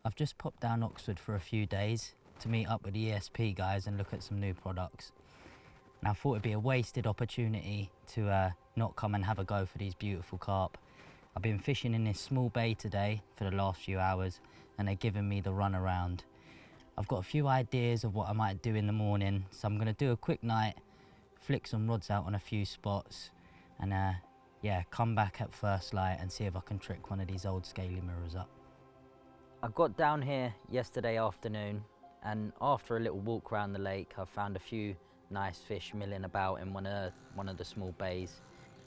I've just popped down Oxford for a few days to meet up with the ESP guys and look at some new products. And I thought it'd be a wasted opportunity to not come and have a go for these beautiful carp. I've been fishing in this small bay today for the last few hours and they're giving me the run around. I've got a few ideas of what I might do in the morning, so I'm going to do a quick night, flick some rods out on a few spots and yeah, come back at first light and see if I can trick one of these old scaly mirrors up. I got down here yesterday afternoon and after a little walk around the lake I found a few nice fish milling about in one of the small bays.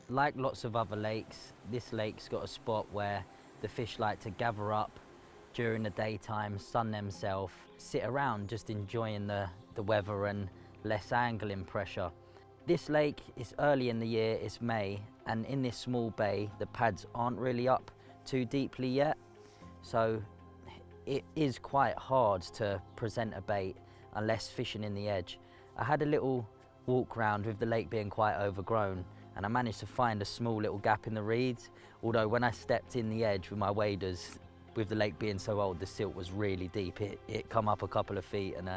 Like lots of other lakes, this lake's got a spot where the fish like to gather up during the daytime, sun themselves, sit around just enjoying the weather and less angling pressure. This lake is early in the year, it's May, and in this small bay the pads aren't really up too deeply yet, so it is quite hard to present a bait unless fishing in the edge. I had a little walk round with the lake being quite overgrown and I managed to find a small little gap in the reeds, although when I stepped in the edge with my waders, with the lake being so old, the silt was really deep. It come up a couple of feet and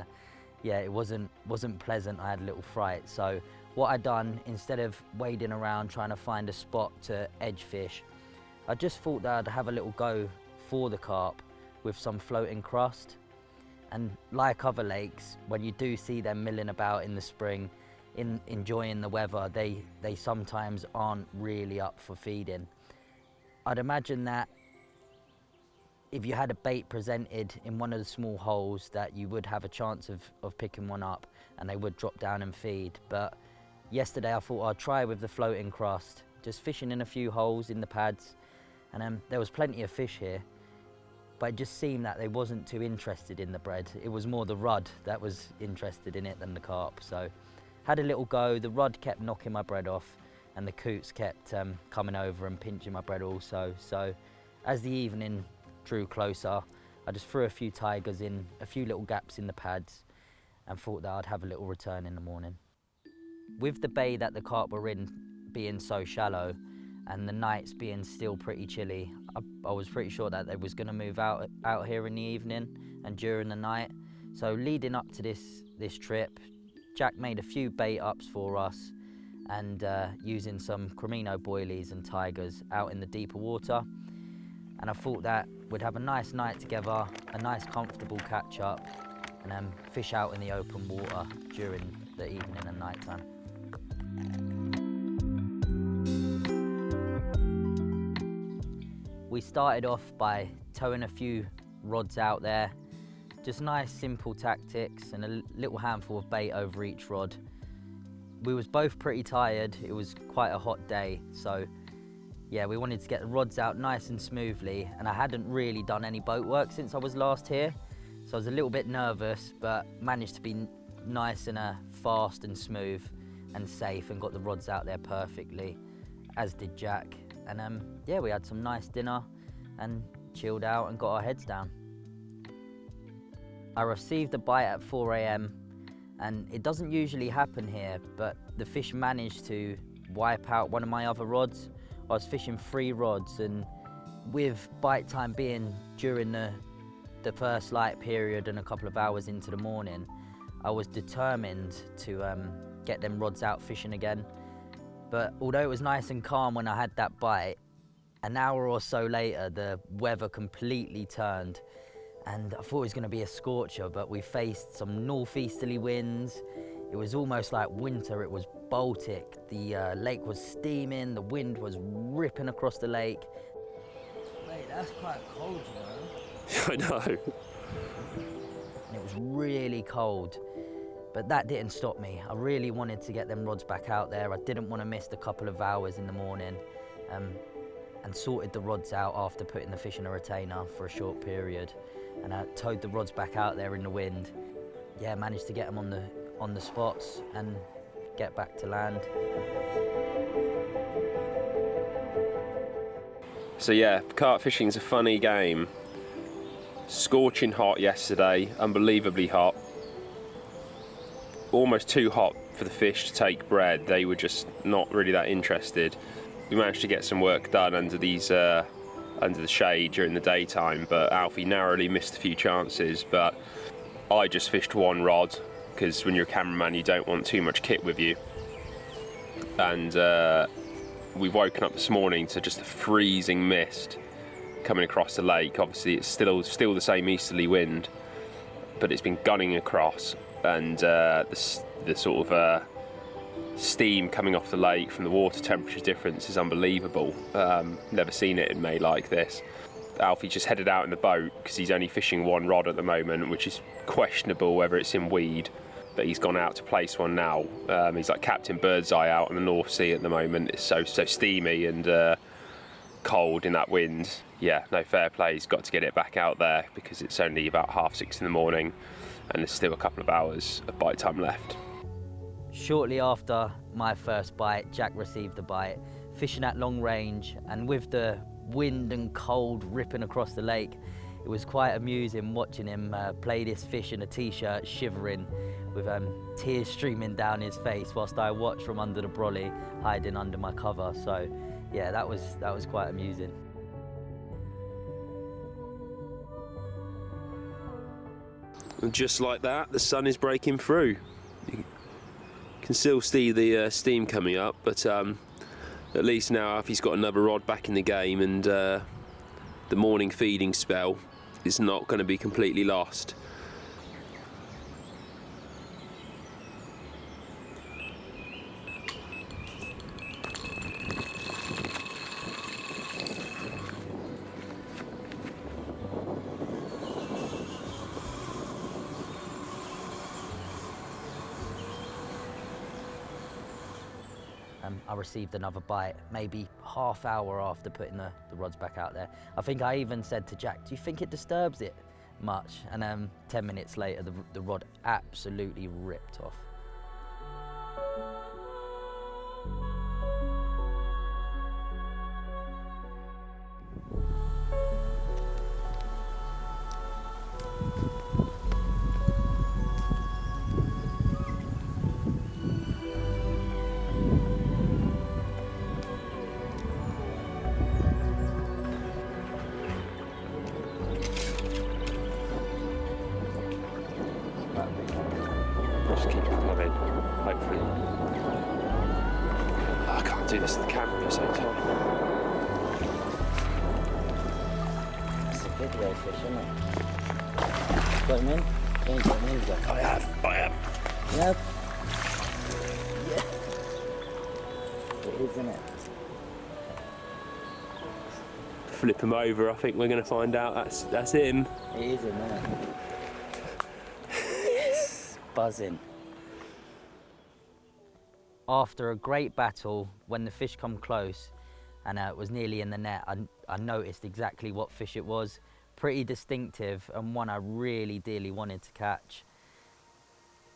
yeah, it wasn't pleasant. I had a little fright. So what I done, instead of wading around trying to find a spot to edge fish, I just thought that I'd have a little go for the carp with some floating crust. And like other lakes, when you do see them milling about in the spring, enjoying the weather, they sometimes aren't really up for feeding. I'd imagine that if you had a bait presented in one of the small holes that you would have a chance of picking one up and they would drop down and feed. But yesterday I thought I'd try with the floating crust, just fishing in a few holes in the pads, and there was plenty of fish here, but it just seemed that they wasn't too interested in the bread. It was more the rudd that was interested in it than the carp. So had a little go, the rudd kept knocking my bread off and the coots kept coming over and pinching my bread also. So as the evening drew closer, I just threw a few tigers in, a few little gaps in the pads and thought that I'd have a little return in the morning. With the bay that the carp were in being so shallow and the nights being still pretty chilly, I was pretty sure that they was going to move out here in the evening and during the night. So leading up to this trip, Jack made a few bait ups for us and using some Cremino boilies and tigers out in the deeper water. And I thought that we'd have a nice night together, a nice comfortable catch up, and then fish out in the open water during the evening and night time. We started off by towing a few rods out there, just nice simple tactics and a little handful of bait over each rod. We was both pretty tired, it was quite a hot day, so yeah, we wanted to get the rods out nice and smoothly, and I hadn't really done any boat work since I was last here, so I was a little bit nervous, but managed to be nice and fast and smooth and safe and got the rods out there perfectly, as did Jack. And yeah, we had some nice dinner and chilled out and got our heads down. I received a bite at 4 AM and it doesn't usually happen here, but the fish managed to wipe out one of my other rods. I was fishing 3 rods, and with bite time being during the first light period and a couple of hours into the morning, I was determined to get them rods out fishing again. But although it was nice and calm when I had that bite, an hour or so later the weather completely turned and I thought it was going to be a scorcher, but we faced some northeasterly winds. It was almost like winter, it was Baltic. The lake was steaming, the wind was ripping across the lake. Mate, that's quite cold, you know? I know. And it was really cold, but that didn't stop me. I really wanted to get them rods back out there. I didn't want to miss the couple of hours in the morning, and sorted the rods out after putting the fish in a retainer for a short period. And I towed the rods back out there in the wind. Yeah, managed to get them on the spots and get back to land. So yeah, carp fishing's a funny game. Scorching hot yesterday, unbelievably hot. Almost too hot for the fish to take bread. They were just not really that interested. We managed to get some work done under these under the shade during the daytime, but Alfie narrowly missed a few chances. But I just fished one rod, because when you're a cameraman you don't want too much kit with you. And we've woken up this morning to just a freezing mist coming across the lake. Obviously it's still the same easterly wind, but it's been gunning across, and the sort of steam coming off the lake from the water temperature difference is unbelievable. Never seen it in May like this. Alfie just headed out in the boat because he's only fishing one rod at the moment, which is questionable whether it's in weed, but he's gone out to place one now. He's like Captain Birdseye out in the North Sea at the moment. It's so steamy and cold in that wind. Yeah, no, fair play. He's got to get it back out there because it's only about 6:30 in the morning and there's still a couple of hours of bite time left. Shortly after my first bite, Jack received the bite, fishing at long range, and with the wind and cold ripping across the lake, it was quite amusing watching him play this fish in a t-shirt, shivering, with tears streaming down his face, whilst I watched from under the brolly, hiding under my cover. So yeah, that was quite amusing. And just like that, the sun is breaking through. You can still see the steam coming up, but at least now Alfie's got another rod back in the game, and the morning feeding spell is not going to be completely lost. I received another bite, maybe half hour after putting the rods back out there. I think I even said to Jack, do you think it disturbs it much? And 10 minutes later, the rod absolutely ripped off. Just keep it coming, hopefully. Oh, I can't do this to the camera at the same time. It's a video fish, isn't it? Got him in? Ain't got him in, Jack. I have. Yep. Yeah. It is, isn't it? Flip him over, I think we're going to find out that's him. It is him, isn't it? Yes. Buzzing. After a great battle, when the fish come close and it was nearly in the net, I noticed exactly what fish it was. Pretty distinctive, and one I really dearly wanted to catch.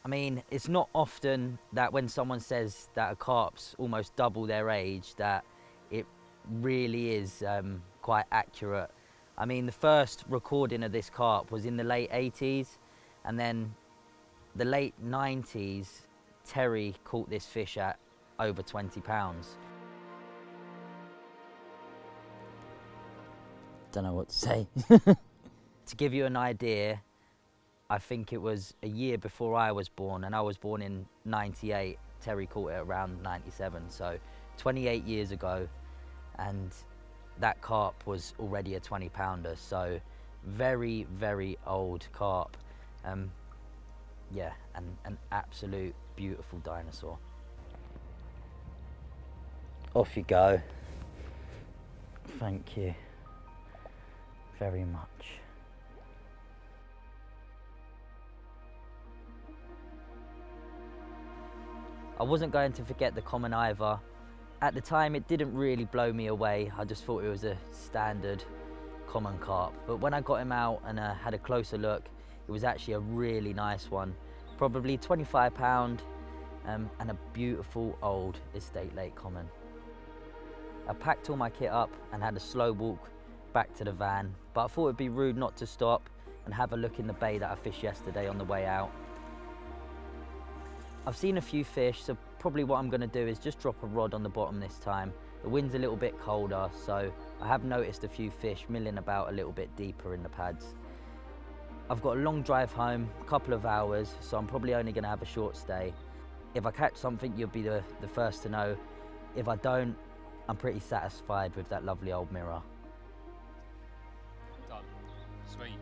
I mean, it's not often that when someone says that a carp's almost double their age, that it really is quite accurate. I mean, the first recording of this carp was in the late 80s, and then the late 90s, Terry caught this fish at over 20 pounds. Don't know what to say. To give you an idea, I think it was a year before I was born, and I was born in 98. Terry caught it around 97, so 28 years ago, and that carp was already a 20 pounder, so very, very old carp. Yeah, and an absolute beautiful dinosaur. Off you go. Thank you very much. I wasn't going to forget the common either. At the time, it didn't really blow me away. I just thought it was a standard common carp. But when I got him out and had a closer look, it was actually a really nice one. Probably 25 pound and a beautiful old estate lake common. I packed all my kit up and had a slow walk back to the van, but I thought it'd be rude not to stop and have a look in the bay that I fished yesterday on the way out. I've seen a few fish, so probably what I'm going to do is just drop a rod on the bottom this time. The wind's a little bit colder, so I have noticed a few fish milling about a little bit deeper in the pads. I've got a long drive home, a couple of hours, so I'm probably only gonna have a short stay. If I catch something, you'll be the first to know. If I don't, I'm pretty satisfied with that lovely old mirror. Done. Sweet.